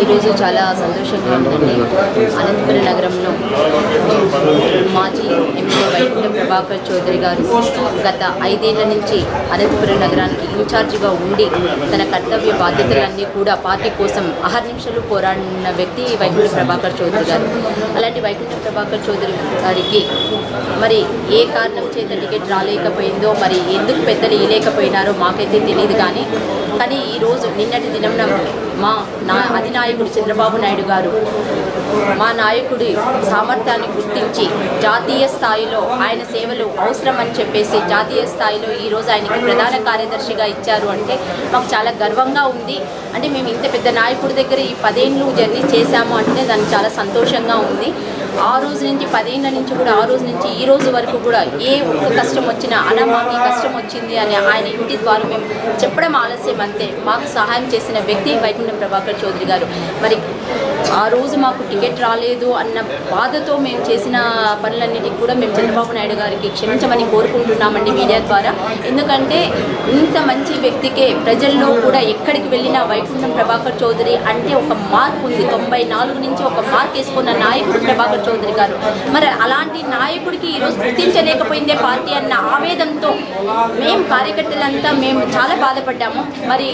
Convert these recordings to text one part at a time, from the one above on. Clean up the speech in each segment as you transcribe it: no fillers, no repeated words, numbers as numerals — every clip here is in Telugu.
ఈరోజు చాలా సంతోషంగా ఉందండి. అనంతపురం నగరంలో మాజీ ఎమ్మెల్యే వైకుంఠ ప్రభాకర్ చౌదరి గారు గత 5 ఏళ్ల నుంచి అనంతపురం నగరానికి ఇన్ఛార్జిగా ఉండి తన కర్తవ్య బాధ్యతలన్నీ కూడా పార్టీ కోసం అహర్నిశలు పోరాడిన వ్యక్తి వైకుంఠ ప్రభాకర్ చౌదరి గారు. అలాంటి వైకుంఠ ప్రభాకర్ చౌదరి గారికి మరి ఏ కారణం చేత టికెట్ రాలేకపోయిందో, మరి ఎందుకు పెద్దలు ఇవ్వలేకపోయినారో మాకైతే తెలియదు. కానీ ఈరోజు నిన్నటి దినంన నా అధినాయకుడు చంద్రబాబు నాయుడు గారు మా నాయకుడి సామర్థ్యాన్ని గుర్తించి జాతీయ స్థాయిలో ఆయన సేవలు అవసరమని చెప్పేసి జాతీయ స్థాయిలో ఈరోజు ఆయనకి ప్రధాన కార్యదర్శిగా ఇచ్చారు అంటే మాకు చాలా గర్వంగా ఉంది. అంటే మేము ఇంత పెద్ద నాయకుడి దగ్గర ఈ 10 ఏళ్ళు జర్నీ చేశాము అంటే దానికి చాలా సంతోషంగా ఉంది. ఆ రోజు నుంచి 10 ఏళ్ళ నుంచి కూడా ఆ రోజు నుంచి ఈ రోజు వరకు కూడా ఏ ఒక్క కష్టం వచ్చినా అలా మాకు ఈ కష్టం వచ్చింది అని ఆయన ఇంటి ద్వారా మేము చెప్పడం ఆలస్యం అంతే. మాకు సహాయం చేసిన వ్యక్తి వైకుంఠ ప్రభాకర్ చౌదరి గారు. మరి ఆ రోజు మాకు టికెట్ రాలేదు అన్న బాధతో మేము చేసిన పనులన్నిటికీ కూడా మేము చంద్రబాబు నాయుడు గారికి క్షమించమని కోరుకుంటున్నామండి మీడియా ద్వారా. ఎందుకంటే ఇంత మంచి వ్యక్తికే ప్రజల్లో కూడా ఎక్కడికి వెళ్ళినా వైకుంఠం ప్రభాకర్ చౌదరి అంటే ఒక మార్క్ ఉంది. 94 నుంచి ఒక మార్క్ వేసుకున్న నాయకుడు ప్రభాకర్ చౌదరి గారు. మరి అలాంటి నాయకుడికి ఈరోజు గుర్తించలేకపోయిందే పార్టీ అన్న ఆవేదనతో మేము కార్యకర్తలంతా మేము చాలా బాధపడ్డాము. మరి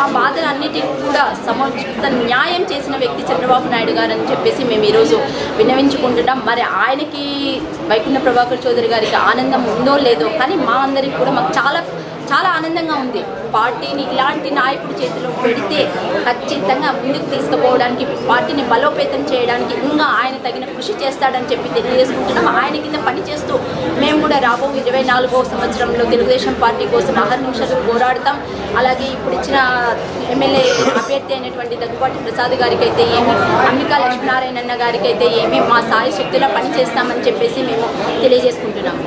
ఆ బాధలన్నిటికీ కూడా సముచిత న్యాయం చేసిన వ్యక్తి చంద్రబాబు నాయుడు గారు అని చెప్పేసి మేము ఈరోజు విన్నవించుకుంటున్నాం. మరి ఆయనకి వైకుంఠ ప్రభాకర్ చౌదరి గారికి ఆనందం ఉందో లేదో, కానీ మా అందరికి కూడా మాకు చాలా ఆనందంగా ఉంది. పార్టీని ఇలాంటి నాయకుడి చేతిలో పెడితే ఖచ్చితంగా ముందుకు తీసుకుపోవడానికి, పార్టీని బలోపేతం చేయడానికి ఇంకా ఆయన తగిన కృషి చేస్తాడని చెప్పి తెలియజేసుకుంటున్నాం. ఆయన కింద పనిచేస్తూ మేము కూడా రాబో 24వ సంవత్సరంలో తెలుగుదేశం పార్టీ కోసం అహర్నిశలు పోరాడతాం. అలాగే ఇప్పుడు ఇచ్చిన ఎమ్మెల్యే అభ్యర్థి అయినటువంటి దగ్గుబాటి ప్రసాద్ గారికి అయితే ఏమి, అంబికా లక్ష్మీనారాయణ గారికి అయితే ఏమి మా సాయి శక్తిలో పనిచేస్తామని చెప్పేసి మేము తెలియజేసుకుంటున్నాం.